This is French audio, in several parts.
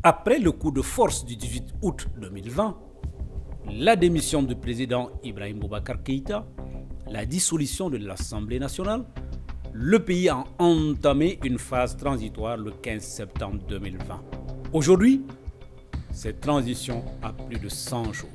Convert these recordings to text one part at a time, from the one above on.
Après le coup de force du 18 août 2020, la démission du président Ibrahim Boubacar Keïta, la dissolution de l'Assemblée nationale, le pays a entamé une phase transitoire le 15 septembre 2020. Aujourd'hui, cette transition a plus de 100 jours.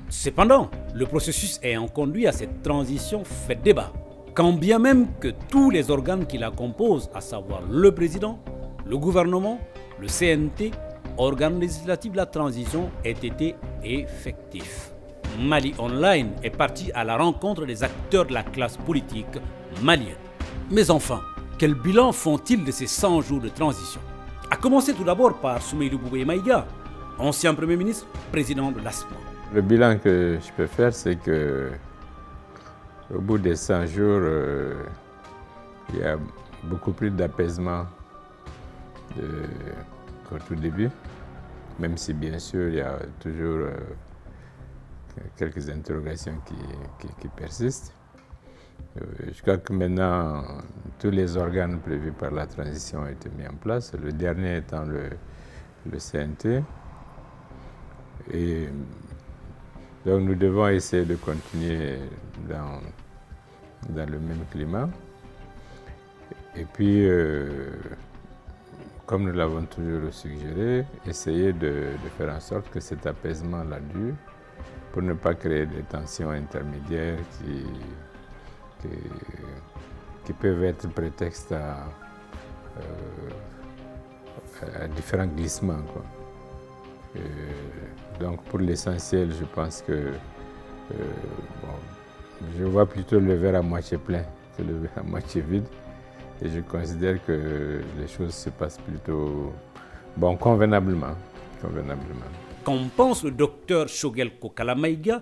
Cependant, le processus ayant conduit à cette transition fait débat. Quand bien même que tous les organes qui la composent, à savoir le président, le gouvernement, le CNT, organe législatif de la transition, aient été effectifs. Mali Online est parti à la rencontre des acteurs de la classe politique malienne. Mais enfin, quel bilan font-ils de ces 100 jours de transition? A commencer tout d'abord par Soumeïdou Boubèye Maïga, ancien Premier ministre, président de l'ASPMA. Le bilan que je peux faire, c'est que au bout des 100 jours, il y a beaucoup plus d'apaisement qu'au tout début, même si bien sûr il y a toujours quelques interrogations qui persistent. Je crois que maintenant, tous les organes prévus par la transition ont été mis en place, le dernier étant le CNT. Et donc nous devons essayer de continuer dans le même climat. Et puis, comme nous l'avons toujours suggéré, essayer de faire en sorte que cet apaisement-là dure pour ne pas créer des tensions intermédiaires qui peuvent être prétexte à différents glissements, quoi. Donc pour l'essentiel, je pense que je vois plutôt le verre à moitié plein que le verre à moitié vide. Et je considère que les choses se passent plutôt convenablement. Qu'en pense le docteur Choguel Kokala Maïga,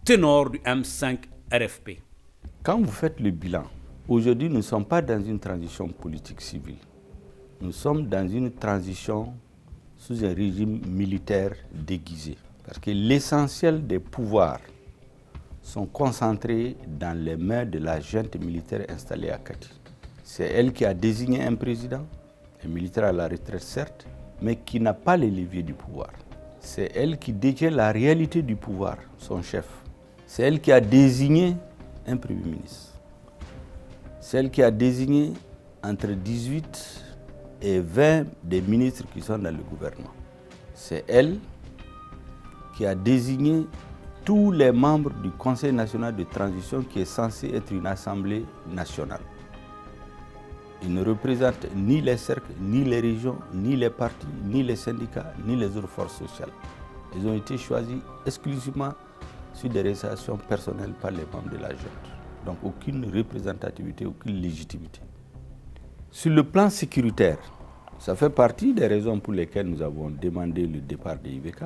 ténor du M5 RFP? Quand vous faites le bilan, aujourd'hui nous ne sommes pas dans une transition politique civile. Nous sommes dans une transition sous un régime militaire déguisé. Parce que l'essentiel des pouvoirs sont concentrés dans les mains de la junte militaire installée à Kati. C'est elle qui a désigné un président, un militaire à la retraite certes, mais qui n'a pas les leviers du pouvoir. C'est elle qui détient la réalité du pouvoir, son chef. C'est elle qui a désigné un premier ministre. C'est elle qui a désigné entre 18 et 20 des ministres qui sont dans le gouvernement. C'est elle qui a désigné tous les membres du Conseil national de transition qui est censé être une assemblée nationale. Il ne représente ni les cercles, ni les régions, ni les partis, ni les syndicats, ni les autres forces sociales. Ils ont été choisis exclusivement sur des réalisations personnelles par les membres de la junte. Donc aucune représentativité, aucune légitimité. Sur le plan sécuritaire, ça fait partie des raisons pour lesquelles nous avons demandé le départ de IBK.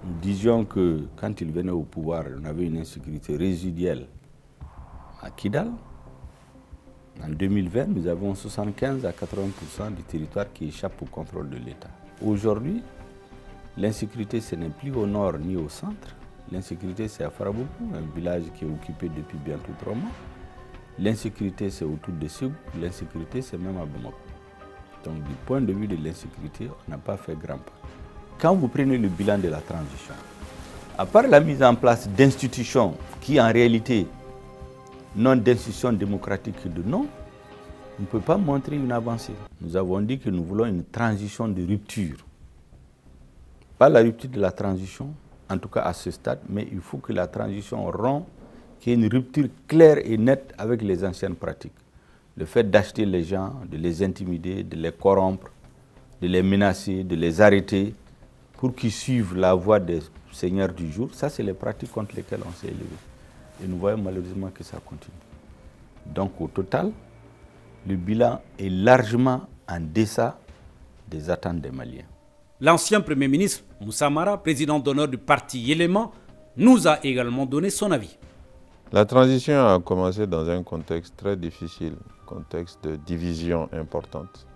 Nous disions que quand il venait au pouvoir, on avait une insécurité résiduelle à Kidal. En 2020, nous avons 75 à 80% du territoire qui échappe au contrôle de l'État. Aujourd'hui, l'insécurité, ce n'est plus au nord ni au centre. L'insécurité, c'est à Farabougou, un village qui est occupé depuis bientôt 3 mois. L'insécurité, c'est autour de Ségou. L'insécurité, c'est même à Bamako. Donc, du point de vue de l'insécurité, on n'a pas fait grand pas. Quand vous prenez le bilan de la transition, à part la mise en place d'institutions qui, en réalité, non d'institutions démocratiques de nom, on ne peut pas montrer une avancée. Nous avons dit que nous voulons une transition de rupture. Pas la rupture de la transition, en tout cas à ce stade, mais il faut que la transition rompe, qu'il y ait une rupture claire et nette avec les anciennes pratiques. Le fait d'acheter les gens, de les intimider, de les corrompre, de les menacer, de les arrêter pour qu'ils suivent la voie des seigneurs du jour, ça c'est les pratiques contre lesquelles on s'est élevé. Et nous voyons malheureusement que ça continue. Donc au total, le bilan est largement en deçà des attentes des Maliens. L'ancien Premier ministre Moussa Mara, président d'honneur du parti Yéléman, nous a également donné son avis. La transition a commencé dans un contexte très difficile, contexte de division importante.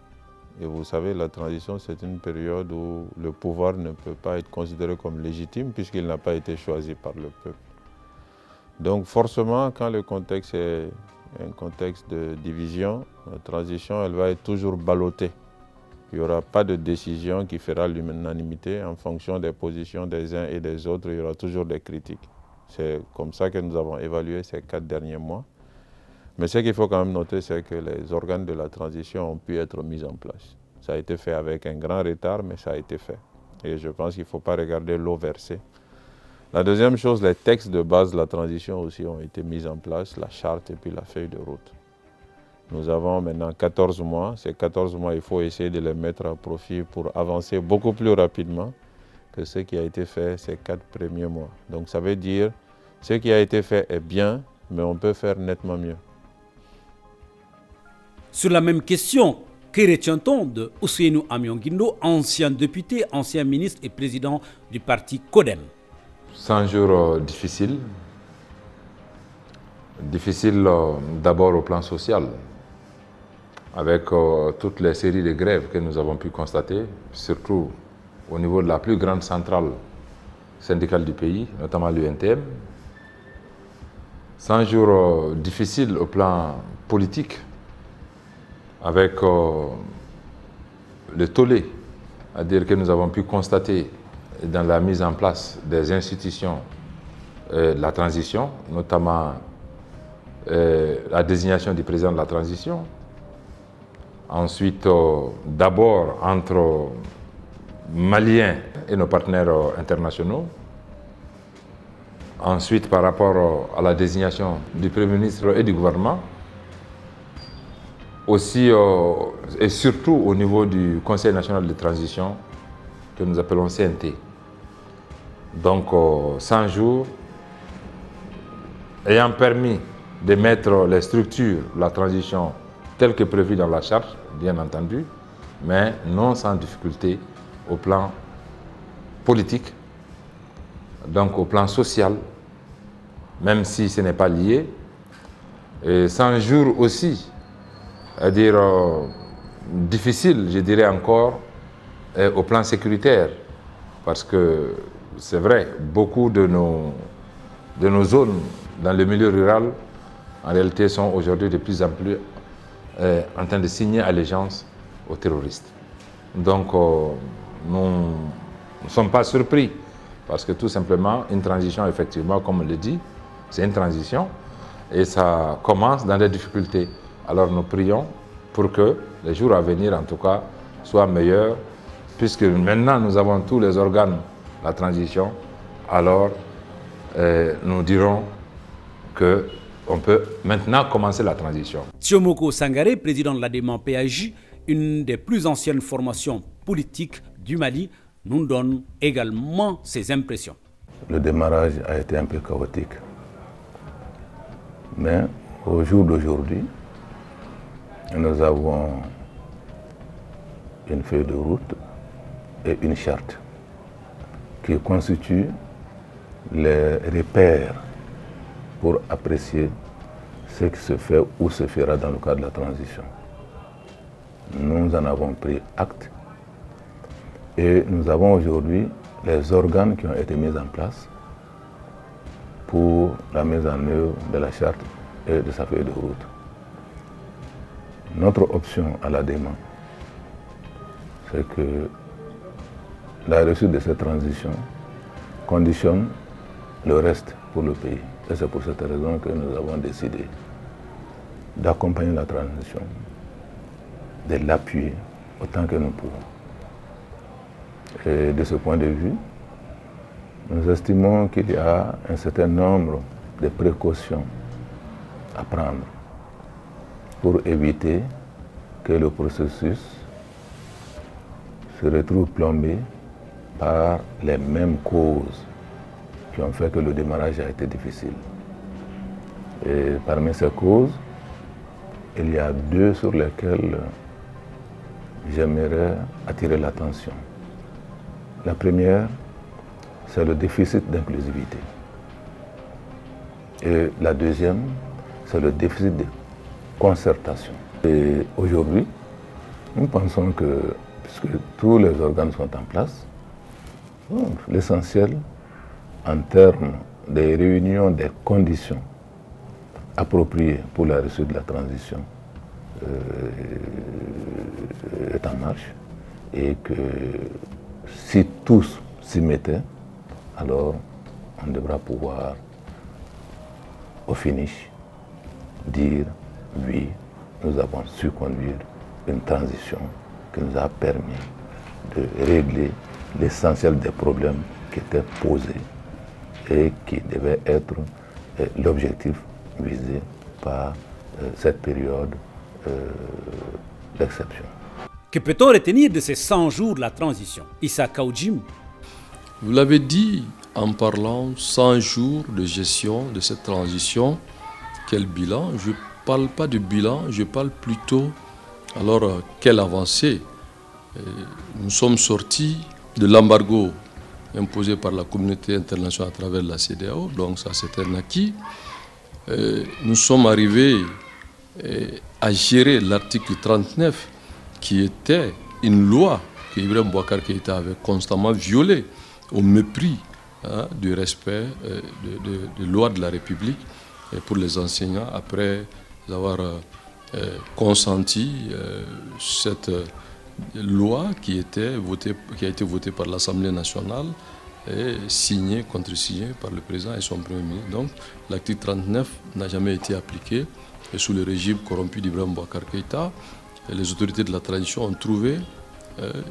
Et vous savez, la transition, c'est une période où le pouvoir ne peut pas être considéré comme légitime puisqu'il n'a pas été choisi par le peuple. Donc forcément, quand le contexte est un contexte de division, la transition, elle va être toujours ballottée Il n'y aura pas de décision qui fera l'unanimité en fonction des positions des uns et des autres. Il y aura toujours des critiques. C'est comme ça que nous avons évalué ces 4 derniers mois. Mais ce qu'il faut quand même noter, c'est que les organes de la transition ont pu être mis en place. Ça a été fait avec un grand retard, mais ça a été fait. Et je pense qu'il ne faut pas regarder l'eau versée. La deuxième chose, les textes de base de la transition aussi ont été mis en place, la charte et puis la feuille de route. Nous avons maintenant 14 mois. Ces 14 mois, il faut essayer de les mettre à profit pour avancer beaucoup plus rapidement que ce qui a été fait ces 4 premiers mois. Donc ça veut dire, ce qui a été fait est bien, mais on peut faire nettement mieux. Sur la même question, que retient-on de Ousseynou Amion-Guindo, ancien député, ancien ministre et président du parti CODEM? 100 jours difficiles. Difficiles d'abord au plan social, avec toutes les séries de grèves que nous avons pu constater, surtout au niveau de la plus grande centrale syndicale du pays, notamment l'UNTM. 100 jours difficiles au plan politique, avec le tollé, c'est-à-dire que nous avons pu constater dans la mise en place des institutions de la transition, notamment la désignation du président de la transition. Ensuite, d'abord entre Maliens et nos partenaires internationaux. Ensuite, par rapport à la désignation du Premier ministre et du gouvernement. Aussi et surtout au niveau du Conseil national de transition que nous appelons CNT. Donc 100 jours ayant permis de mettre les structures de la transition telles que prévues dans la charte, bien entendu, mais non sans difficulté au plan politique, donc au plan social, même si ce n'est pas lié. Et 100 jours aussi, c'est-à-dire difficile, je dirais encore, au plan sécuritaire, parce que c'est vrai, beaucoup de nos zones dans le milieu rural, en réalité, sont aujourd'hui de plus en plus en train de signer allégeance aux terroristes. Donc, nous ne sommes pas surpris, parce que tout simplement, une transition, effectivement, comme on le dit, c'est une transition, et ça commence dans des difficultés. Alors nous prions pour que les jours à venir, en tout cas, soient meilleurs, puisque maintenant nous avons tous les organes de la transition, alors nous dirons qu'on peut maintenant commencer la transition. Thiomoko Sangaré, président de l'ADEMA PAJ, une des plus anciennes formations politiques du Mali, nous donne également ses impressions. Le démarrage a été un peu chaotique, mais au jour d'aujourd'hui, nous avons une feuille de route et une charte qui constituent les repères pour apprécier ce qui se fait ou se fera dans le cadre de la transition. Nous en avons pris acte et nous avons aujourd'hui les organes qui ont été mis en place pour la mise en œuvre de la charte et de sa feuille de route. Notre option à l'ADEMA, c'est que la réussite de cette transition conditionne le reste pour le pays. Et c'est pour cette raison que nous avons décidé d'accompagner la transition, de l'appuyer autant que nous pouvons. Et de ce point de vue, nous estimons qu'il y a un certain nombre de précautions à prendre pour éviter que le processus se retrouve plombé par les mêmes causes qui ont fait que le démarrage a été difficile. Et parmi ces causes, il y a deux sur lesquelles j'aimerais attirer l'attention. La première, c'est le déficit d'inclusivité. Et la deuxième, c'est le déficit de concertation. Et aujourd'hui, nous pensons que, puisque tous les organes sont en place, l'essentiel en termes des réunions, des conditions appropriées pour la réussite de la transition est en marche. et que si tous s'y mettaient, alors on devra pouvoir, au finish, dire oui, nous avons su conduire une transition qui nous a permis de régler l'essentiel des problèmes qui étaient posés et qui devaient être l'objectif visé par cette période d'exception. Que peut-on retenir de ces 100 jours de la transition? Issa Kaoudjim. Vous l'avez dit en parlant 100 jours de gestion de cette transition. Quel bilan? Je ne parle pas de bilan, je parle plutôt, alors, quelle avancée? Nous sommes sortis de l'embargo imposé par la communauté internationale à travers la CEDEAO, donc ça c'est un acquis. Nous sommes arrivés à gérer l'article 39 qui était une loi que Ibrahim Boubacar Keïta avait constamment violée au mépris du respect de lois de la République pour les enseignants après avoir consenti cette loi qui a été votée par l'Assemblée nationale et signée, contresignée par le président et son premier ministre. Donc l'article 39 n'a jamais été appliqué et sous le régime corrompu d'Ibrahim Boubacar Keïta, les autorités de la transition ont trouvé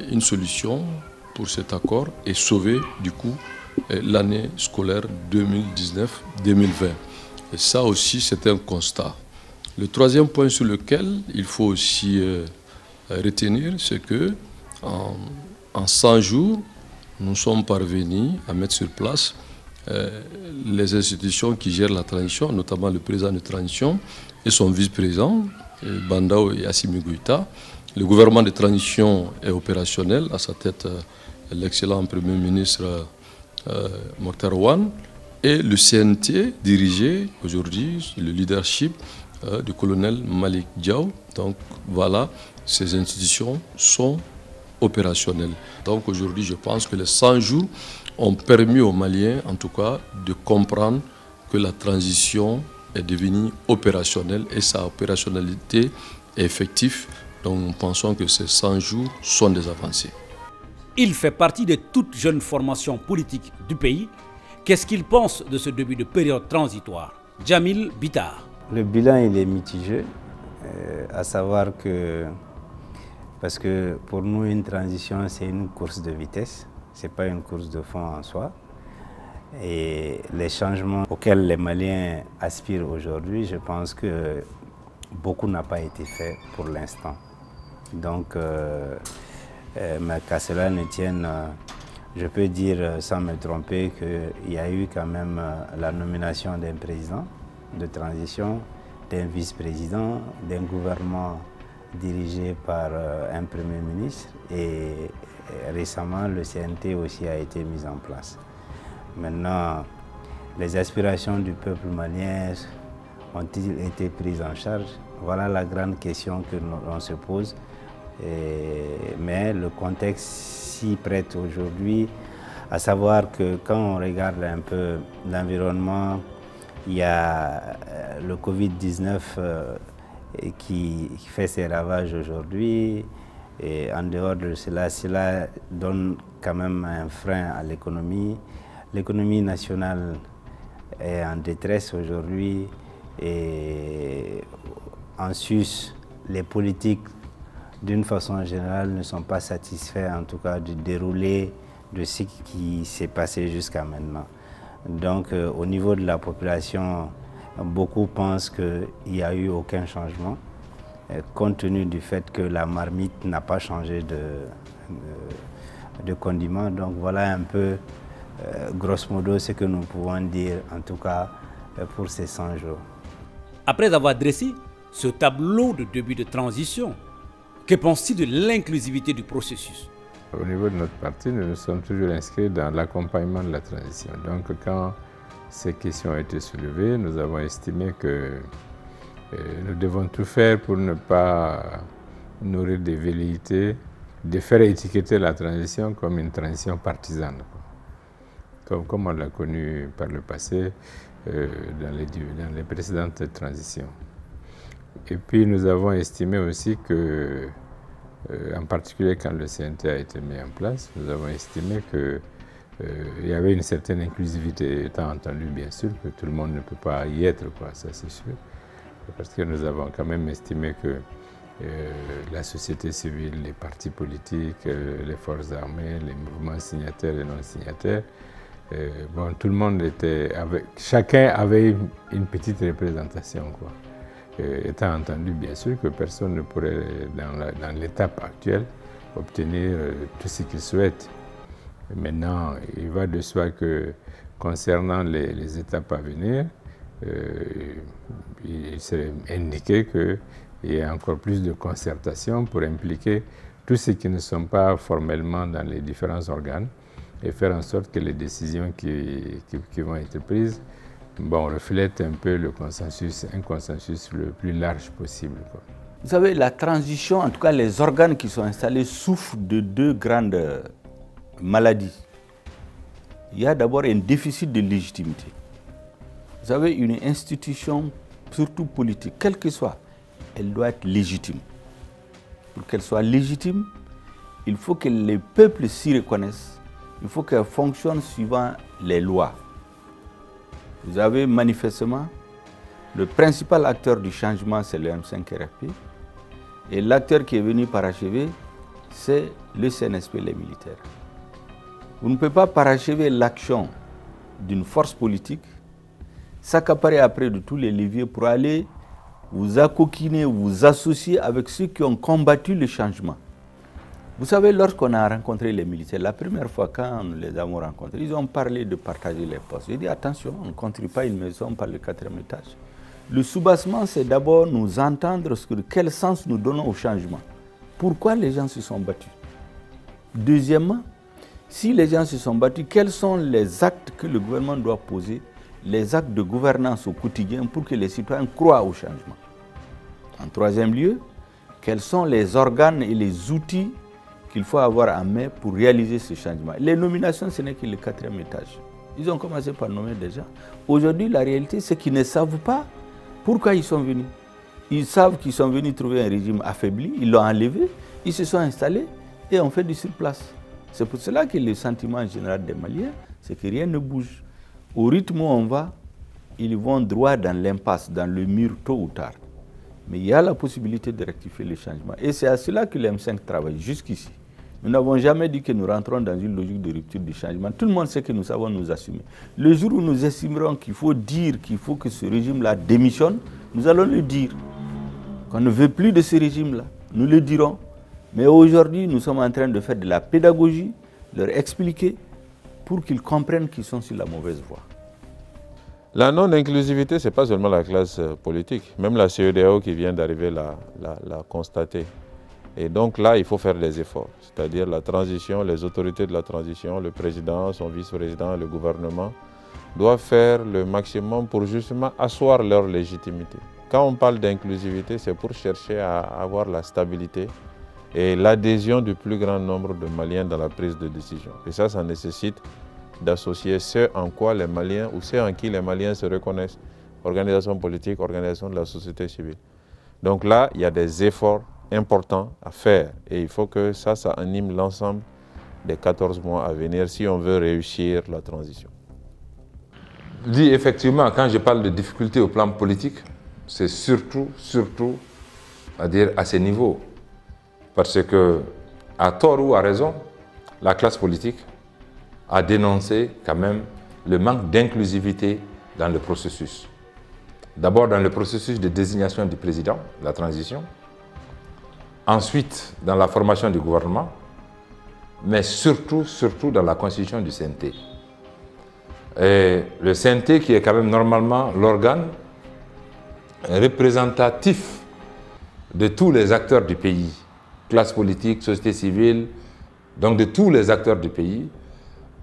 une solution pour cet accord et sauvé du coup l'année scolaire 2019-2020. Et ça aussi c'est un constat. Le troisième point sur lequel il faut aussi retenir, c'est que en 100 jours, nous sommes parvenus à mettre sur place les institutions qui gèrent la transition, notamment le président de transition et son vice-président, Bandao et Assimi Goïta. Le gouvernement de transition est opérationnel, à sa tête l'excellent Premier ministre Mokhtar Ouane, et le CNT dirigé aujourd'hui, le leadership du colonel Malik Diaw. Donc voilà, ces institutions sont opérationnelles. Donc aujourd'hui, je pense que les 100 jours ont permis aux Maliens, en tout cas, de comprendre que la transition est devenue opérationnelle et sa opérationnalité est effective. Donc nous pensons que ces 100 jours sont des avancées. Il fait partie de toute jeune formation politique du pays. Qu'est-ce qu'il pense de ce début de période transitoire? Djamil Bitar. Le bilan, il est mitigé, à savoir que, parce que pour nous, une transition, c'est une course de vitesse, ce n'est pas une course de fond en soi. Et les changements auxquels les Maliens aspirent aujourd'hui, je pense que beaucoup n'a pas été fait pour l'instant. Donc, mais qu'à cela ne tienne, je peux dire sans me tromper qu'il y a eu quand même la nomination d'un président de transition, d'un vice-président, d'un gouvernement dirigé par un premier ministre et récemment le CNT aussi a été mis en place. Maintenant, les aspirations du peuple malien ont-ils été prises en charge? Voilà la grande question que l'on se pose. Mais le contexte s'y prête aujourd'hui, à savoir que quand on regarde un peu l'environnement, il y a le Covid-19 qui fait ses ravages aujourd'hui. Et en dehors de cela, cela donne quand même un frein à l'économie. L'économie nationale est en détresse aujourd'hui et en sus, les politiques d'une façon générale ne sont pas satisfaits en tout cas du déroulé de ce qui s'est passé jusqu'à maintenant. Donc au niveau de la population, beaucoup pensent qu'il n'y a eu aucun changement, compte tenu du fait que la marmite n'a pas changé de condiment. Donc voilà un peu, grosso modo, ce que nous pouvons dire, en tout cas pour ces 100 jours. Après avoir dressé ce tableau de début de transition, que pense-t-il de l'inclusivité du processus? Au niveau de notre parti, nous nous sommes toujours inscrits dans l'accompagnement de la transition. Donc quand ces questions ont été soulevées, nous avons estimé que nous devons tout faire pour ne pas nourrir des velléités, de faire étiqueter la transition comme une transition partisane, comme on l'a connu par le passé dans les précédentes transitions. Et puis nous avons estimé aussi que en particulier quand le CNT a été mis en place, nous avons estimé que il y avait une certaine inclusivité, étant entendu bien sûr que tout le monde ne peut pas y être, quoi, ça c'est sûr, parce que nous avons quand même estimé que la société civile, les partis politiques, les forces armées, les mouvements signataires et non signataires, bon, tout le monde était, chacun avait une petite représentation, quoi. Étant entendu bien sûr que personne ne pourrait, dans l'étape actuelle, obtenir tout ce qu'il souhaite. Maintenant, il va de soi que concernant les étapes à venir, il serait indiqué qu'il y ait encore plus de concertation pour impliquer tous ceux qui ne sont pas formellement dans les différents organes et faire en sorte que les décisions qui vont être prises, bon, reflètent un peu le consensus, un consensus le plus large possible, quoi. Vous savez, la transition, en tout cas les organes qui sont installés, souffrent de deux grandes maladies. Il y a d'abord un déficit de légitimité. Vous savez, une institution, surtout politique, quelle que soit, elle doit être légitime. Pour qu'elle soit légitime, il faut que les peuples s'y reconnaissent. Il faut qu'elle fonctionne suivant les lois. Vous avez manifestement, le principal acteur du changement, c'est le M5-RFP. Et l'acteur qui est venu parachever, c'est le CNSP, les militaires. Vous ne pouvez pas parachever l'action d'une force politique, s'accaparer après de tous les leviers pour aller vous accoquiner, vous associer avec ceux qui ont combattu le changement. Vous savez, lorsqu'on a rencontré les militaires, la première fois quand nous les avons rencontrés, ils ont parlé de partager les postes. J'ai dit attention, on ne construit pas une maison par le 4e étage. Le soubassement, c'est d'abord nous entendre sur quel sens nous donnons au changement. Pourquoi les gens se sont battus? Deuxièmement, si les gens se sont battus, quels sont les actes que le gouvernement doit poser, les actes de gouvernance au quotidien pour que les citoyens croient au changement? En troisième lieu, quels sont les organes et les outils qu'il faut avoir en main pour réaliser ce changement? Les nominations, ce n'est que le 4e étage. Ils ont commencé par nommer des gens. Aujourd'hui, la réalité, c'est qu'ils ne savent pas pourquoi ils sont venus. Ils savent qu'ils sont venus trouver un régime affaibli, ils l'ont enlevé, ils se sont installés et ont fait du surplace. C'est pour cela que le sentiment général des Maliens, c'est que rien ne bouge. Au rythme où on va, ils vont droit dans l'impasse, dans le mur tôt ou tard. Mais il y a la possibilité de rectifier les changements. Et c'est à cela que le M5 travaille jusqu'ici. Nous n'avons jamais dit que nous rentrons dans une logique de rupture du changement. Tout le monde sait que nous savons nous assumer. Le jour où nous estimerons qu'il faut dire qu'il faut que ce régime-là démissionne, nous allons le dire. Qu'on ne veut plus de ce régime-là, nous le dirons. Mais aujourd'hui, nous sommes en train de faire de la pédagogie, leur expliquer pour qu'ils comprennent qu'ils sont sur la mauvaise voie. La non-inclusivité, ce n'est pas seulement la classe politique. Même la CEDEAO qui vient d'arriver l'a constaté. Et donc là, il faut faire des efforts. C'est-à-dire la transition, les autorités de la transition, le président, son vice-président, le gouvernement, doivent faire le maximum pour justement asseoir leur légitimité. Quand on parle d'inclusivité, c'est pour chercher à avoir la stabilité et l'adhésion du plus grand nombre de Maliens dans la prise de décision. Et ça nécessite d'associer ceux en quoi les Maliens ou ceux en qui les Maliens se reconnaissent, organisations politiques, organisations de la société civile. Donc là, il y a des efforts importants à faire et il faut que ça anime l'ensemble des 14 mois à venir si on veut réussir la transition. Je dis effectivement, quand je parle de difficultés au plan politique, c'est surtout à dire à ces niveaux. Parce que, à tort ou à raison, la classe politique a dénoncé quand même le manque d'inclusivité dans le processus. D'abord dans le processus de désignation du président, la transition, ensuite dans la formation du gouvernement, mais surtout dans la constitution du CNT. Et le CNT qui est quand même normalement l'organe représentatif de tous les acteurs du pays, classe politique, société civile, donc de tous les acteurs du pays,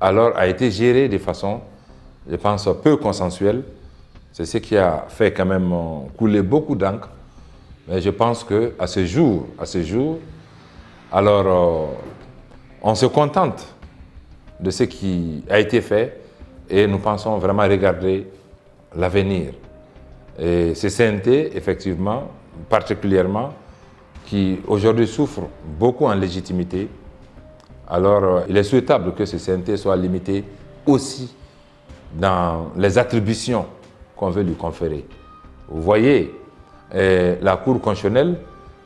alors a été géré de façon, je pense, peu consensuelle. C'est ce qui a fait quand même couler beaucoup d'encre. Mais je pense qu'à ce jour, alors on se contente de ce qui a été fait et nous pensons vraiment regarder l'avenir. Et ce CNT, effectivement, particulièrement, qui aujourd'hui souffre beaucoup en légitimité, alors il est souhaitable que ce CNT soit limité aussi dans les attributions qu'on veut lui conférer. Vous voyez, la Cour constitutionnelle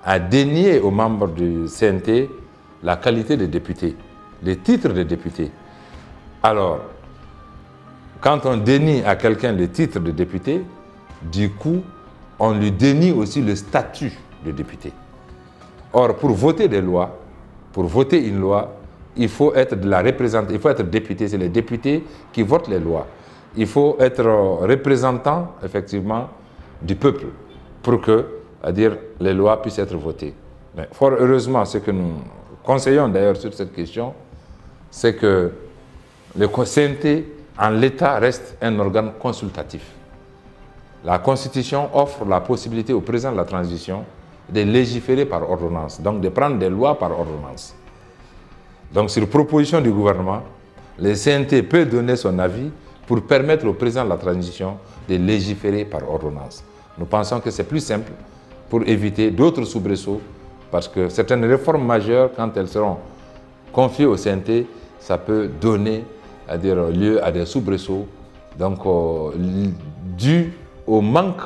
a dénié aux membres du CNT la qualité de député, les titres de député. Alors, quand on dénie à quelqu'un le titre de député, du coup, on lui dénie aussi le statut de député. Or, pour voter des lois, pour voter une loi, il faut être de la représentante, il faut être député, c'est les députés qui votent les lois. Il faut être représentant, effectivement, du peuple pour que, c'est-à-dire, les lois puissent être votées. Mais fort heureusement, ce que nous conseillons d'ailleurs sur cette question, c'est que le CNT, en l'état, reste un organe consultatif. La Constitution offre la possibilité au président de la transition de légiférer par ordonnance, donc de prendre des lois par ordonnance. Donc, sur proposition du gouvernement, le CNT peut donner son avis pour permettre au président de la transition de légiférer par ordonnance. Nous pensons que c'est plus simple pour éviter d'autres soubresauts, parce que certaines réformes majeures, quand elles seront confiées au CNT, ça peut donner lieu à des soubresauts, donc dû au manque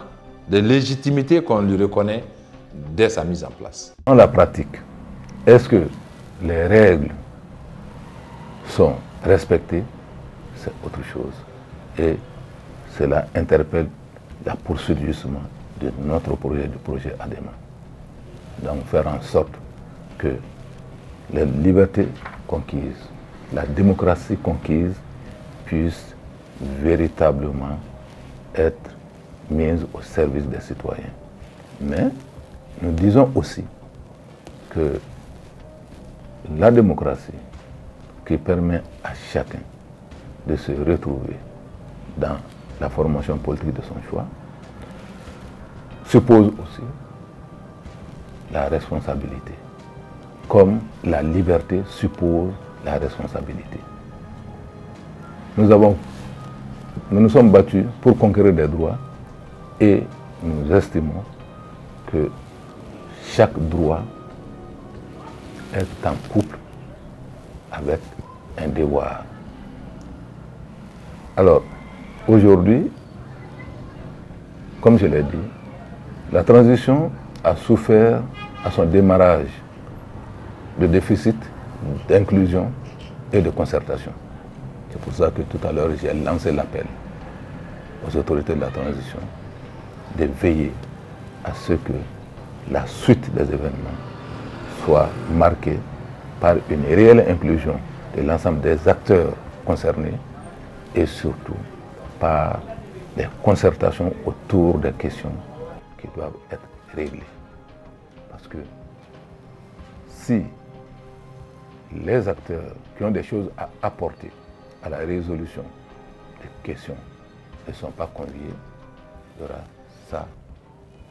de légitimité qu'on lui reconnaît dès sa mise en place. Dans la pratique, est-ce que les règles sont respectées? C'est autre chose. Et cela interpelle la poursuite justement de notre projet, du projet ADEMA. Donc faire en sorte que les libertés conquises, la démocratie conquise puisse véritablement être mise au service des citoyens. Mais nous disons aussi que la démocratie qui permet à chacun de se retrouver dans la formation politique de son choix suppose aussi la responsabilité, comme la liberté suppose la responsabilité. Nous nous sommes battus pour conquérir des droits et nous estimons que chaque droit est en couple avec un devoir. Alors, aujourd'hui, comme je l'ai dit, la transition a souffert à son démarrage de déficit d'inclusion et de concertation. C'est pour ça que tout à l'heure, j'ai lancé l'appel aux autorités de la transition de veiller à ce que la suite des événements soit marquée par une réelle inclusion de l'ensemble des acteurs concernés et surtout par des concertations autour des questions qui doivent être réglées. Parce que si les acteurs qui ont des choses à apporter à la résolution des questions ne sont pas conviés, il y aura ça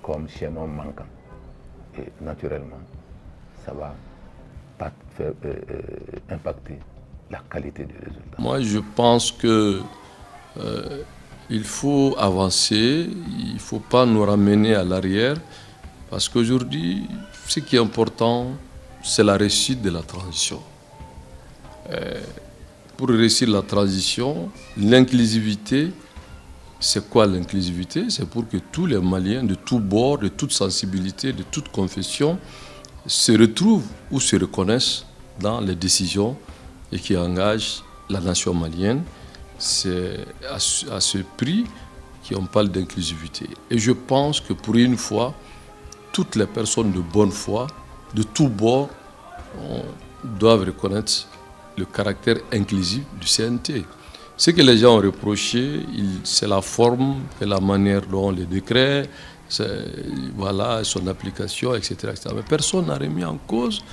comme chaînon manquant. Et naturellement, ça va pas faire, impacter la qualité du résultat. Moi, je pense que il faut avancer, il ne faut pas nous ramener à l'arrière, parce qu'aujourd'hui, ce qui est important, c'est la réussite de la transition. Pour réussir la transition, l'inclusivité, c'est quoi l'inclusivité? C'est pour que tous les Maliens de tous bords, de toute sensibilité, de toute confession, se retrouvent ou se reconnaissent dans les décisions et qui engagent la nation malienne. C'est à ce prix qu'on parle d'inclusivité. Et je pense que pour une fois, toutes les personnes de bonne foi, de tous bords, doivent reconnaître le caractère inclusif du CNT. Ce que les gens ont reproché, c'est la forme et la manière dont les décrets, voilà, son application, etc., etc. Mais personne n'a remis en cause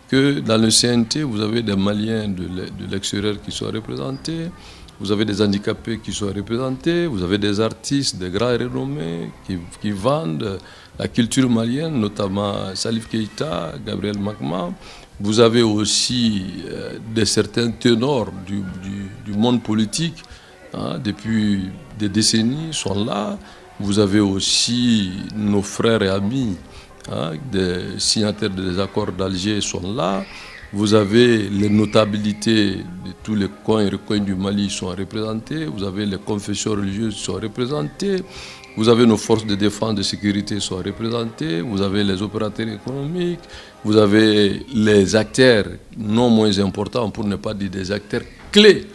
que dans le CNT, vous avez des Maliens de l'extérieur qui sont représentés, vous avez des handicapés qui sont représentés, vous avez des artistes, des grands renommés qui vendent la culture malienne, notamment Salif Keïta, Gabriel Makma. Vous avez aussi certains ténors du monde politique, hein, depuis des décennies, sont là. Vous avez aussi nos frères et amis hein, des signataires des accords d'Alger sont là. Vous avez les notabilités de tous les coins et recoins du Mali sont représentés. Vous avez les confessions religieuses qui sont représentées. Vous avez nos forces de défense et de sécurité sont représentées. Vous avez les opérateurs économiques. Vous avez les acteurs non moins importants, pour ne pas dire des acteurs clés,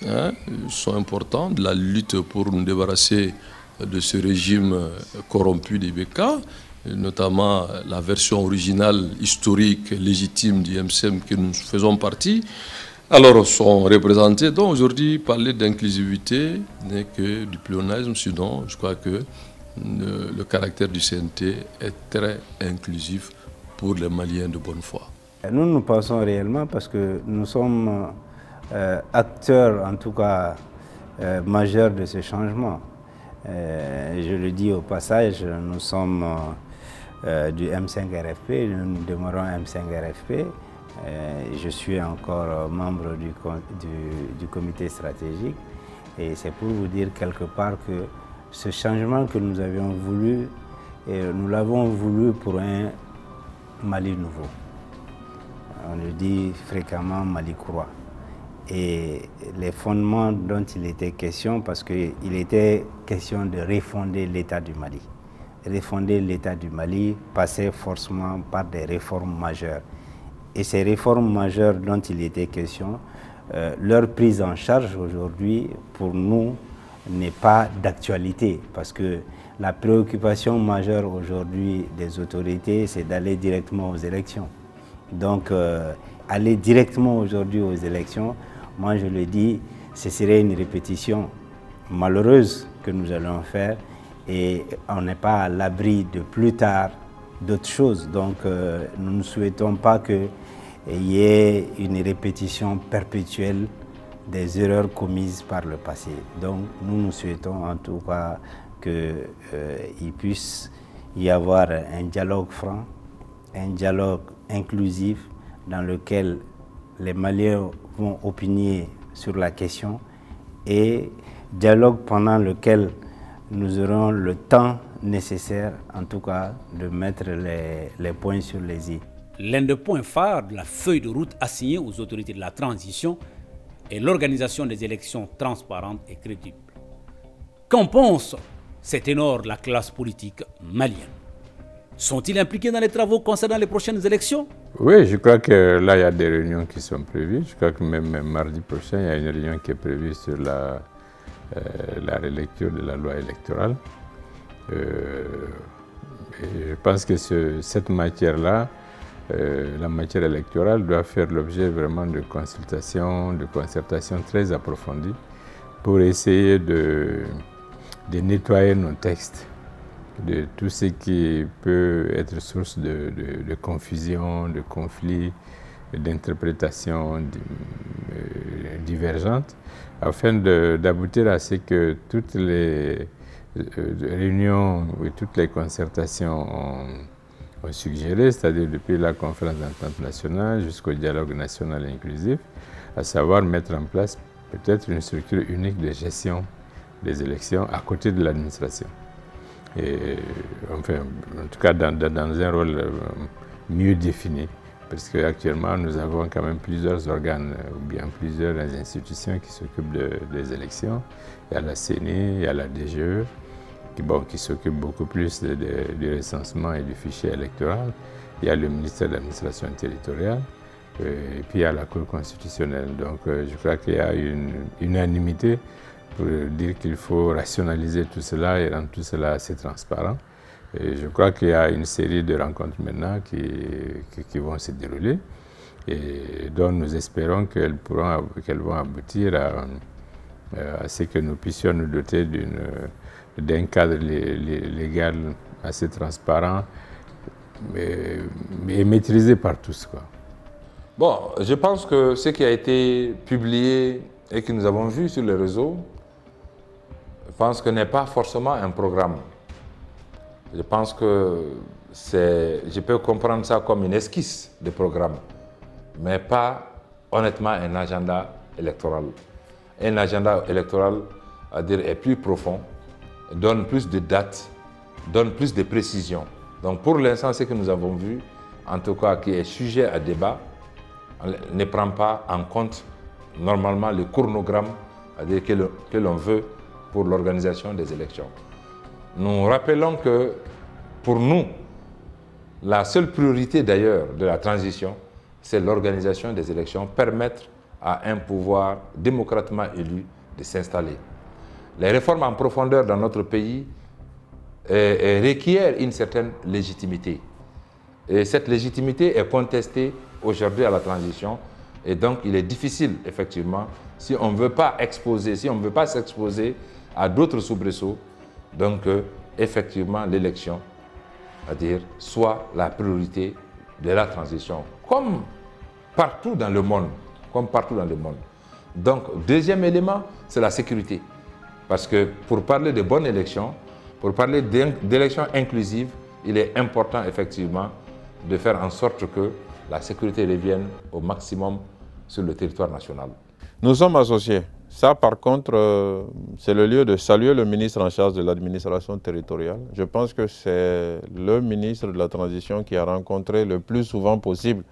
hein, sont importants de la lutte pour nous débarrasser de ce régime corrompu d'Ibeka, notamment la version originale, historique, légitime du MSM que nous faisons partie, alors sont représentés. Donc aujourd'hui, parler d'inclusivité n'est que du pléonasme, sinon je crois que le caractère du CNT est très inclusif pour les Maliens de bonne foi. Nous pensons réellement parce que nous sommes acteurs, en tout cas majeurs de ce changement. Je le dis au passage, nous sommes du M5-RFP, nous demeurons M5-RFP. Je suis encore membre du comité stratégique et c'est pour vous dire quelque part que ce changement que nous avions voulu, nous l'avons voulu pour un Mali nouveau. On le dit fréquemment Mali croix. Et les fondements dont il était question, parce qu'il était question de refonder l'État du Mali. Refonder l'État du Mali passait forcément par des réformes majeures. Et ces réformes majeures dont il était question, leur prise en charge aujourd'hui, pour nous, n'est pas d'actualité. Parce que la préoccupation majeure aujourd'hui des autorités, c'est d'aller directement aux élections. Donc, aller directement aujourd'hui aux élections, moi je le dis, ce serait une répétition malheureuse que nous allons faire et on n'est pas à l'abri de plus tard d'autres choses. Donc nous ne souhaitons pas qu'il y ait une répétition perpétuelle des erreurs commises par le passé. Donc nous souhaitons en tout cas qu'il puisse y avoir un dialogue franc, un dialogue inclusif dans lequel les Maliens vont opiner sur la question et dialogue pendant lequel nous aurons le temps nécessaire, en tout cas, de mettre les points sur les i. L'un des points phares de la feuille de route assignée aux autorités de la transition est l'organisation des élections transparentes et crédibles. Qu'en pense ces ténors de la classe politique malienne? Sont-ils impliqués dans les travaux concernant les prochaines élections? Oui, je crois que là, il y a des réunions qui sont prévues. Je crois que même mardi prochain, il y a une réunion qui est prévue sur la relecture de la loi électorale. Et je pense que cette matière-là, la matière électorale, doit faire l'objet vraiment de consultations, de concertations très approfondies pour essayer de nettoyer nos textes de tout ce qui peut être source de confusion, de conflits, d'interprétations divergentes, afin d'aboutir à ce que toutes les réunions et toutes les concertations ont suggéré, c'est-à-dire depuis la conférence d'entente nationale jusqu'au dialogue national inclusif, à savoir mettre en place peut-être une structure unique de gestion des élections à côté de l'administration. Et enfin, en tout cas dans un rôle mieux défini, parce qu'actuellement nous avons quand même plusieurs organes ou bien plusieurs institutions qui s'occupent des élections. Il y a la CENI, il y a la DGE, qui s'occupe beaucoup plus du recensement et du fichier électoral. Il y a le ministère de l'administration territoriale, et puis il y a la Cour constitutionnelle. Donc je crois qu'il y a une unanimité pour dire qu'il faut rationaliser tout cela et rendre tout cela assez transparent. Et je crois qu'il y a une série de rencontres maintenant qui vont se dérouler et dont nous espérons qu'elles vont aboutir à ce que nous puissions nous doter d'un cadre légal assez transparent et maîtrisé par tous, quoi. Bon, je pense que ce qui a été publié et que nous avons vu sur les réseaux, je pense que n'est pas forcément un programme. Je pense que je peux comprendre ça comme une esquisse de programme, mais pas honnêtement un agenda électoral. Un agenda électoral, à dire, est plus profond, donne plus de dates, donne plus de précisions. Donc pour l'instant, ce que nous avons vu, en tout cas qui est sujet à débat, ne prend pas en compte normalement le chronogramme que l'on veut pour l'organisation des élections. Nous rappelons que pour nous, la seule priorité d'ailleurs de la transition, c'est l'organisation des élections, permettre à un pouvoir démocratiquement élu de s'installer. Les réformes en profondeur dans notre pays requièrent une certaine légitimité. Et cette légitimité est contestée aujourd'hui à la transition. Et donc, il est difficile, effectivement, si on ne veut pas exposer, si on ne veut pas s'exposer à d'autres soubresauts, donc, effectivement, l'élection, c'est-à-dire, soit la priorité de la transition, comme partout dans le monde. Comme partout dans le monde. Donc, deuxième élément, c'est la sécurité. Parce que pour parler de bonnes élections, pour parler d'élections inclusives, il est important, effectivement, de faire en sorte que la sécurité revienne au maximum sur le territoire national. Nous sommes associés. Ça, par contre, c'est le lieu de saluer le ministre en charge de l'administration territoriale. Je pense que c'est le ministre de la Transition qui a rencontré le plus souvent possible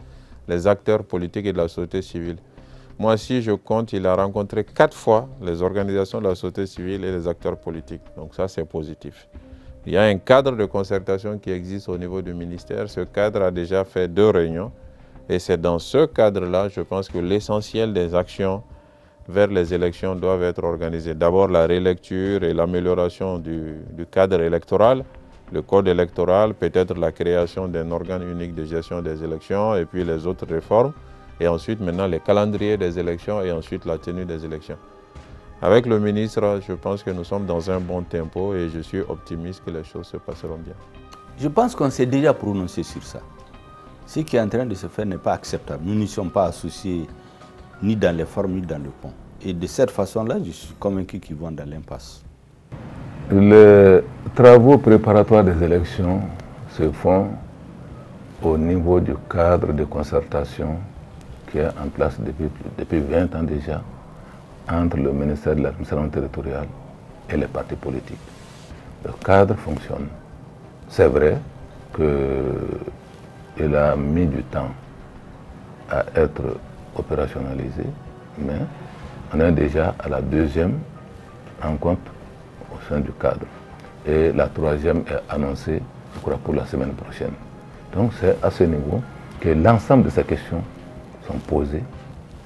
les acteurs politiques et de la société civile. Moi, si je compte, il a rencontré 4 fois les organisations de la société civile et les acteurs politiques. Donc ça, c'est positif. Il y a un cadre de concertation qui existe au niveau du ministère. Ce cadre a déjà fait 2 réunions. Et c'est dans ce cadre-là, je pense que l'essentiel des actions vers les élections doivent être organisées. D'abord, la relecture et l'amélioration du cadre électoral, le code électoral, peut-être la création d'un organe unique de gestion des élections et puis les autres réformes. Et ensuite, maintenant, les calendriers des élections et ensuite la tenue des élections. Avec le ministre, je pense que nous sommes dans un bon tempo et je suis optimiste que les choses se passeront bien. Je pense qu'on s'est déjà prononcé sur ça. Ce qui est en train de se faire n'est pas acceptable. Nous n'y sommes pas associés ni dans les formes ni dans le fond. Et de cette façon-là, je suis convaincu qu'ils vont dans l'impasse. Les travaux préparatoires des élections se font au niveau du cadre de concertation qui est en place depuis 20 ans déjà entre le ministère de l'administration territoriale et les partis politiques. Le cadre fonctionne. C'est vrai qu'il a mis du temps à être opérationnalisé, mais on est déjà à la 2e rencontre au sein du cadre. Et la 3e est annoncée, je crois, pour la semaine prochaine. Donc c'est à ce niveau que l'ensemble de ces questions sont posées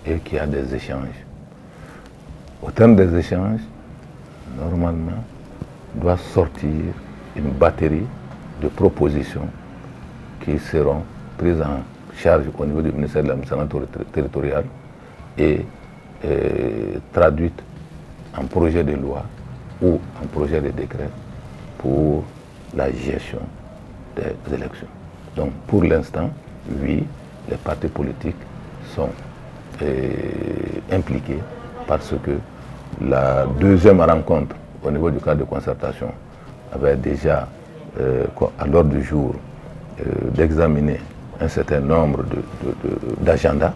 et qu'il y a des échanges. Au terme des échanges, normalement, doit sortir une batterie de propositions qui seront prises en charge au niveau du ministère de l'administration territoriale et traduites en projet de loi ou en projet de décret pour la gestion des élections. Donc pour l'instant, oui, les partis politiques sont impliqués parce que la 2e rencontre au niveau du cadre de concertation avait déjà à l'ordre du jour d'examiner un certain nombre d'agendas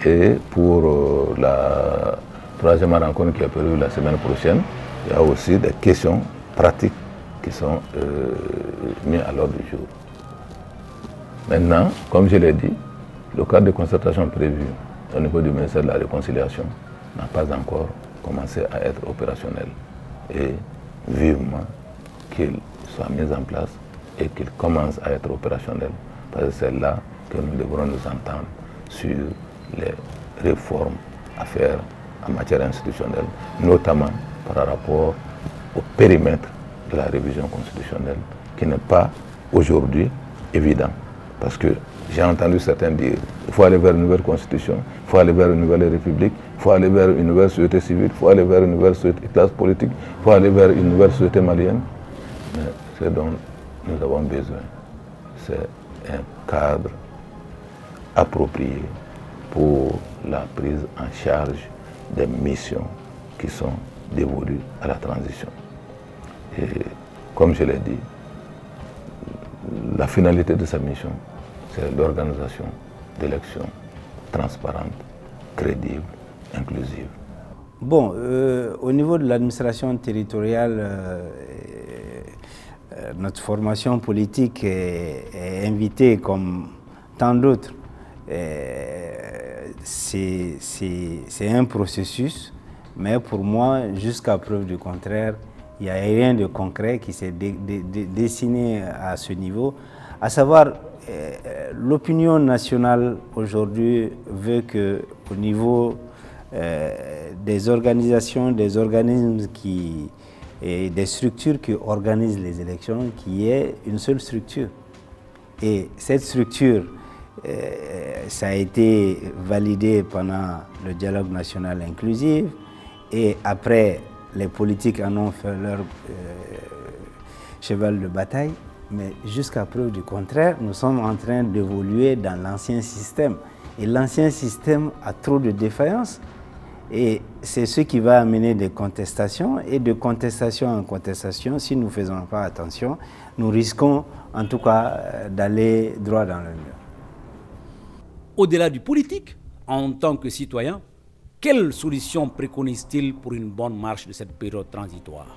et pour la 3e rencontre qui est prévue la semaine prochaine, il y a aussi des questions pratiques qui sont mises à l'ordre du jour. Maintenant, comme je l'ai dit, le cadre de concertation prévu au niveau du ministère de la Réconciliation n'a pas encore commencé à être opérationnel. Et vivement qu'il soit mis en place et qu'il commence à être opérationnel, parce que c'est là que nous devrons nous entendre sur les réformes à faire en matière institutionnelle, notamment par rapport au périmètre de la révision constitutionnelle, qui n'est pas aujourd'hui évident. Parce que j'ai entendu certains dire qu'il faut aller vers une nouvelle constitution, il faut aller vers une nouvelle république, il faut aller vers une nouvelle société civile, il faut aller vers une nouvelle classe politique, il faut aller vers une nouvelle société malienne. Mais ce dont nous avons besoin, c'est un cadre approprié pour la prise en charge des missions qui sont dévolues à la transition. Et comme je l'ai dit, la finalité de sa mission, c'est l'organisation d'élections transparentes, crédibles, inclusives. Bon, au niveau de l'administration territoriale, notre formation politique est invitée comme tant d'autres. C'est un processus, mais pour moi, jusqu'à preuve du contraire, il n'y a rien de concret qui s'est dessiné à ce niveau. À savoir, l'opinion nationale aujourd'hui veut qu'au niveau des organisations, des organismes et des structures qui organisent les élections, qu'il y ait une seule structure. Et cette structure, ça a été validé pendant le dialogue national inclusif, et après, les politiques en ont fait leur cheval de bataille. Mais jusqu'à preuve du contraire, nous sommes en train d'évoluer dans l'ancien système. Et l'ancien système a trop de défaillances. Et c'est ce qui va amener des contestations. Et de contestation en contestation, si nous ne faisons pas attention, nous risquons en tout cas d'aller droit dans le mur. Au-delà du politique, en tant que citoyen, quelles solutions préconise-t-il pour une bonne marche de cette période transitoire?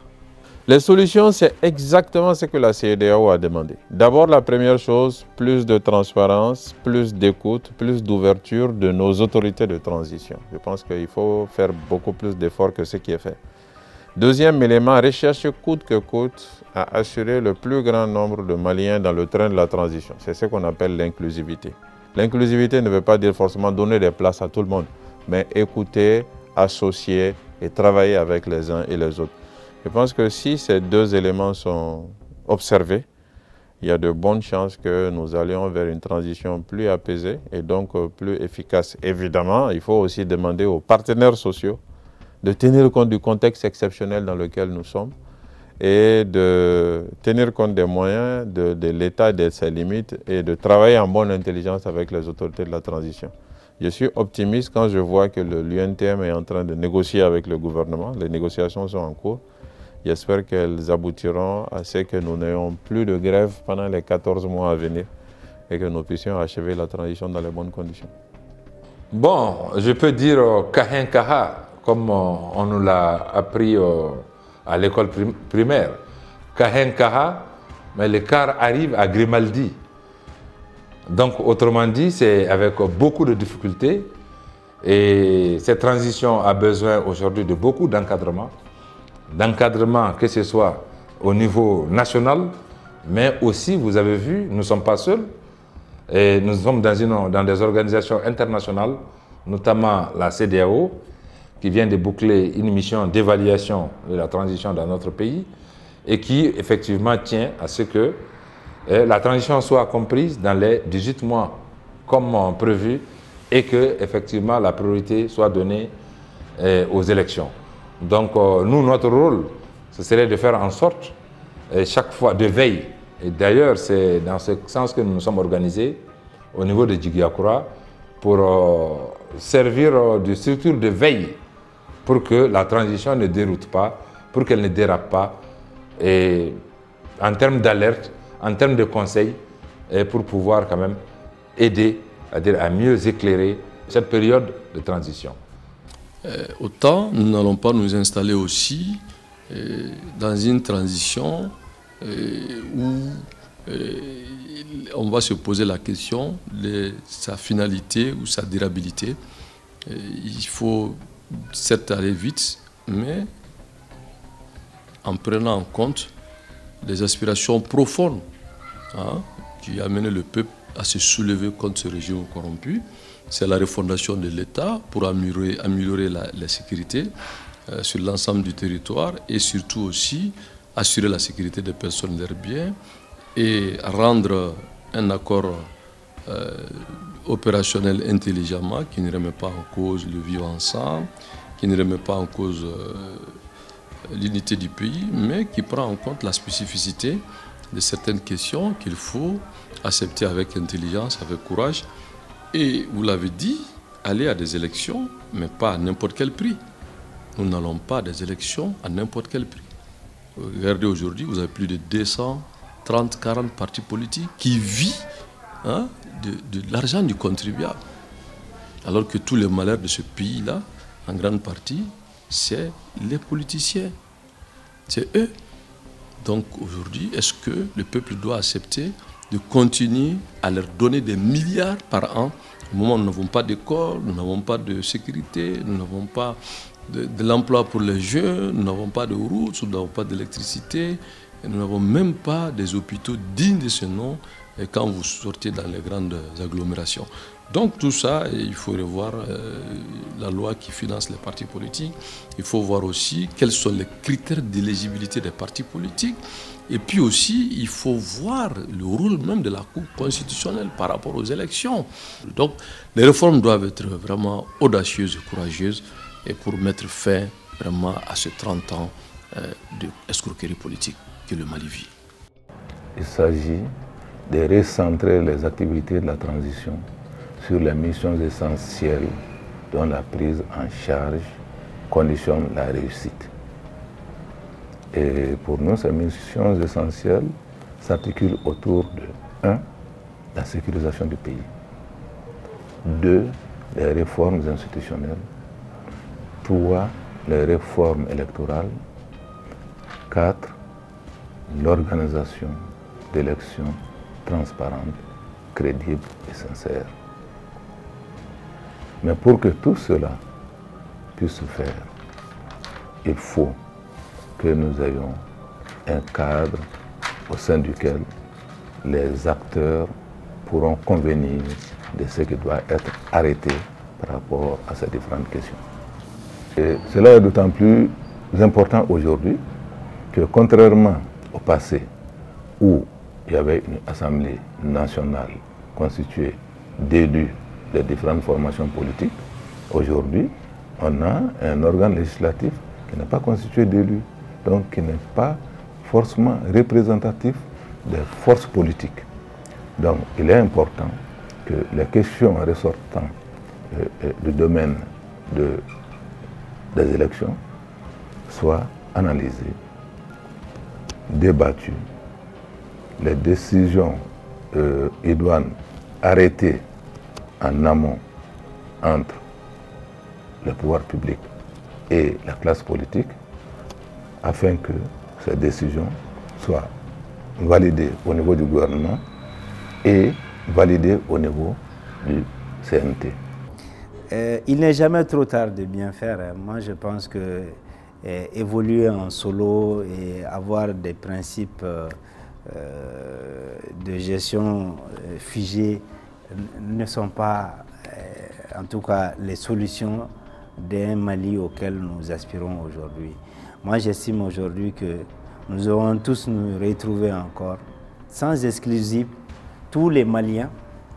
Les solutions, c'est exactement ce que la CEDEAO a demandé. D'abord, la première chose, plus de transparence, plus d'écoute, plus d'ouverture de nos autorités de transition. Je pense qu'il faut faire beaucoup plus d'efforts que ce qui est fait. Deuxième élément, rechercher coûte que coûte à assurer le plus grand nombre de Maliens dans le train de la transition. C'est ce qu'on appelle l'inclusivité. L'inclusivité ne veut pas dire forcément donner des places à tout le monde, mais écouter, associer et travailler avec les uns et les autres. Je pense que si ces deux éléments sont observés, il y a de bonnes chances que nous allions vers une transition plus apaisée et donc plus efficace. Évidemment, il faut aussi demander aux partenaires sociaux de tenir compte du contexte exceptionnel dans lequel nous sommes et de tenir compte des moyens de l'État et de ses limites et de travailler en bonne intelligence avec les autorités de la transition. Je suis optimiste quand je vois que l'UNTM est en train de négocier avec le gouvernement. Les négociations sont en cours. J'espère qu'elles aboutiront à ce que nous n'ayons plus de grève pendant les 14 mois à venir et que nous puissions achever la transition dans les bonnes conditions. Bon, je peux dire Kahin Kaha, comme on nous l'a appris à l'école primaire. Kahin Kaha, mais le car arrive à Grimaldi. Donc, autrement dit, c'est avec beaucoup de difficultés et cette transition a besoin aujourd'hui de beaucoup d'encadrement. D'encadrement, que ce soit au niveau national, mais aussi, vous avez vu, nous ne sommes pas seuls, et nous sommes dans des organisations internationales, notamment la CEDEAO, qui vient de boucler une mission d'évaluation de la transition dans notre pays, et qui effectivement tient à ce que la transition soit comprise dans les 18 mois comme prévu, et que effectivement la priorité soit donnée aux élections. Donc nous, notre rôle, ce serait de faire en sorte, chaque fois, de veille. Et d'ailleurs, c'est dans ce sens que nous nous sommes organisés au niveau de Djigiakoura pour servir de structure de veille pour que la transition ne déroute pas, pour qu'elle ne dérape pas, et en termes d'alerte, en termes de conseils, et pour pouvoir quand même aider à mieux éclairer cette période de transition. Autant nous n'allons pas nous installer aussi dans une transition où on va se poser la question de sa finalité ou sa durabilité. Il faut certes aller vite, mais en prenant en compte les aspirations profondes qui amènent le peuple à se soulever contre ce régime corrompu. C'est la refondation de l'État pour améliorer la sécurité sur l'ensemble du territoire et surtout aussi assurer la sécurité des personnes et leurs biens et rendre un accord opérationnel intelligemment qui ne remet pas en cause le vivre ensemble, qui ne remet pas en cause l'unité du pays, mais qui prend en compte la spécificité de certaines questions qu'il faut accepter avec intelligence, avec courage. Et vous l'avez dit, aller à des élections, mais pas à n'importe quel prix. Nous n'allons pas à des élections à n'importe quel prix. Regardez aujourd'hui, vous avez plus de 230, 40 partis politiques qui vivent de l'argent du contribuable. Alors que tous les malheurs de ce pays-là, en grande partie, c'est les politiciens. C'est eux Donc aujourd'hui, est-ce que le peuple doit accepter de continuer à leur donner des milliards par an au moment où nous n'avons pas d'école, nous n'avons pas de sécurité, nous n'avons pas de l'emploi pour les jeunes, nous n'avons pas de routes, nous n'avons pas d'électricité, et nous n'avons même pas des hôpitaux dignes de ce nom quand vous sortez dans les grandes agglomérations. Donc tout ça, il faut revoir la loi qui finance les partis politiques. Il faut voir aussi quels sont les critères d'éligibilité des partis politiques. Et puis aussi, il faut voir le rôle même de la Cour constitutionnelle par rapport aux élections. Donc les réformes doivent être vraiment audacieuses et courageuses et pour mettre fin vraiment à ces 30 ans d'escroquerie politique que le Mali vit. Il s'agit de recentrer les activités de la transition sur les missions essentielles dont la prise en charge conditionne la réussite. Et pour nous, ces missions essentielles s'articulent autour de 1. La sécurisation du pays, 2. Les réformes institutionnelles, 3. Les réformes électorales, 4. L'organisation d'élections transparentes, crédibles et sincères. Mais pour que tout cela puisse se faire, il faut que nous ayons un cadre au sein duquel les acteurs pourront convenir de ce qui doit être arrêté par rapport à ces différentes questions. Et cela est d'autant plus important aujourd'hui que contrairement au passé où il y avait une assemblée nationale constituée d'élus des différentes formations politiques, aujourd'hui on a un organe législatif qui n'est pas constitué d'élus, donc qui n'est pas forcément représentatif des forces politiques. Donc il est important que les questions ressortant du domaine des élections soient analysées, débattues, les décisions idoines arrêtées en amont entre le pouvoir public et la classe politique afin que ces décisions soient validées au niveau du gouvernement et validées au niveau du CNT. Il n'est jamais trop tard de bien faire. Moi, je pense que évoluer en solo et avoir des principes de gestion figés ne sont pas, en tout cas, les solutions d'un Mali auquel nous aspirons aujourd'hui. Moi, j'estime aujourd'hui que nous devons tous nous retrouver encore, sans exclusif, tous les Maliens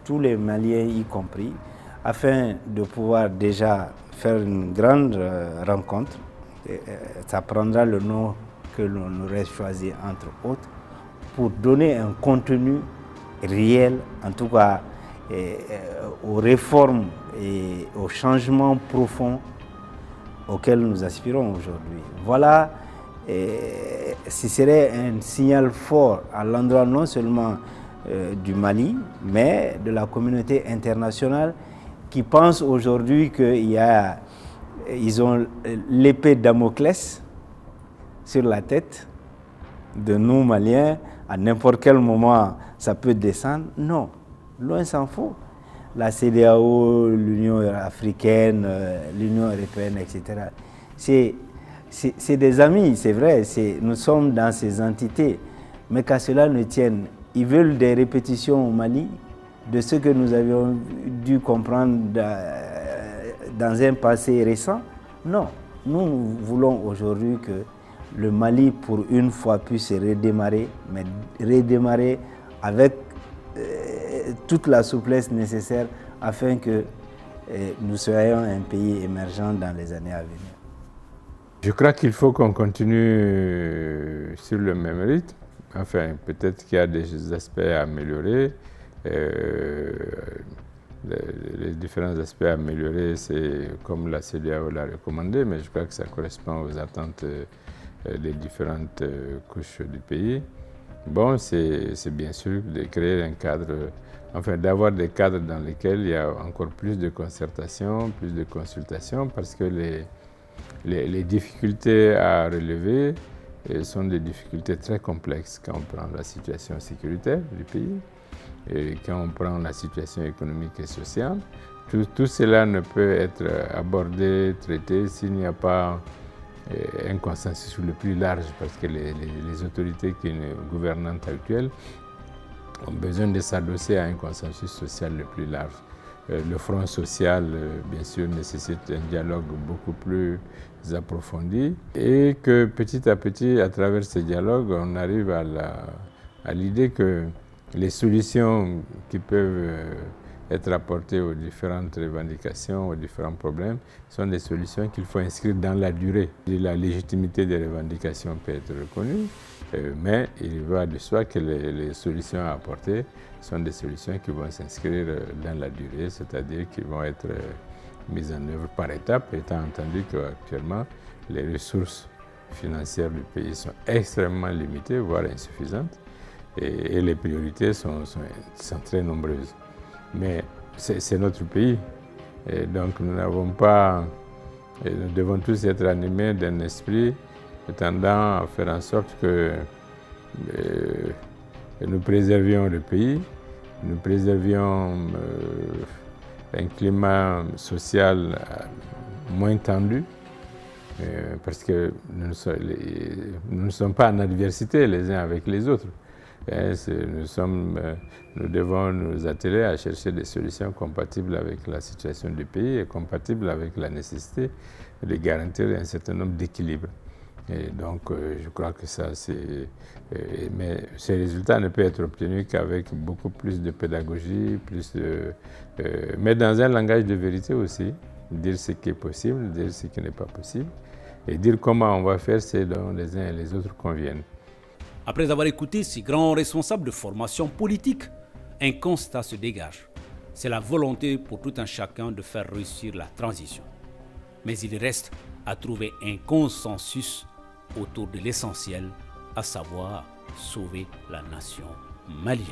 y compris, afin de pouvoir déjà faire une grande rencontre. Ça prendra le nom que l'on aurait choisi entre autres, pour donner un contenu réel, en tout cas aux réformes et aux changements profonds auxquels nous aspirons aujourd'hui. Voilà, ce serait un signal fort à l'endroit non seulement du Mali, mais de la communauté internationale qui pense aujourd'hui qu'ils ont l'épée de Damoclès sur la tête de nous Maliens. À n'importe quel moment, ça peut descendre. Non, loin s'en faut. La CEDEAO, l'Union africaine, l'Union européenne, etc. C'est des amis, c'est vrai, nous sommes dans ces entités. Mais qu'à cela ne tienne, ils veulent des répétitions au Mali de ce que nous avions dû comprendre dans un passé récent. Non, nous voulons aujourd'hui que le Mali, pour une fois, puisse redémarrer, mais redémarrer avec toute la souplesse nécessaire afin que nous soyons un pays émergent dans les années à venir. Je crois qu'il faut qu'on continue sur le même rythme. Enfin, peut-être qu'il y a des aspects à améliorer. Les différents aspects à améliorer, c'est comme la CEDEAO l'a recommandé, mais je crois que ça correspond aux attentes des différentes couches du pays. Bon, c'est bien sûr de créer un cadre, enfin d'avoir des cadres dans lesquels il y a encore plus de concertation, plus de consultation, parce que les difficultés à relever sont des difficultés très complexes quand on prend la situation sécuritaire du pays, et quand on prend la situation économique et sociale. Tout cela ne peut être abordé, traité s'il n'y a pas un consensus le plus large, parce que les autorités gouvernantes actuelles ont besoin de s'adosser à un consensus social le plus large. Le front social, bien sûr, nécessite un dialogue beaucoup plus approfondi et que petit à petit, à travers ce dialogue, on arrive à l'idée que les solutions qui peuvent être apportées aux différentes revendications, aux différents problèmes, sont des solutions qu'il faut inscrire dans la durée. La légitimité des revendications peut être reconnue, mais il va de soi que les solutions à apporter sont des solutions qui vont s'inscrire dans la durée, c'est-à-dire qui vont être mises en œuvre par étapes, étant entendu qu'actuellement, les ressources financières du pays sont extrêmement limitées, voire insuffisantes, et les priorités sont très nombreuses. Mais c'est notre pays, et donc nous devons tous être animés d'un esprit tendant à faire en sorte que nous préservions le pays, nous préservions un climat social moins tendu, parce que nous ne sommes pas en adversité les uns avec les autres. Nous devons nous atteler à chercher des solutions compatibles avec la situation du pays et compatibles avec la nécessité de garantir un certain nombre d'équilibres. Et donc, je crois que ça, mais ces résultats ne peuvent être obtenus qu'avec beaucoup plus de pédagogie, mais dans un langage de vérité aussi, dire ce qui est possible, dire ce qui n'est pas possible, et dire comment on va faire ce dont les uns et les autres conviennent. Après avoir écouté ces grands responsables de formation politique, un constat se dégage. C'est la volonté pour tout un chacun de faire réussir la transition. Mais il reste à trouver un consensus autour de l'essentiel, à savoir sauver la nation malienne.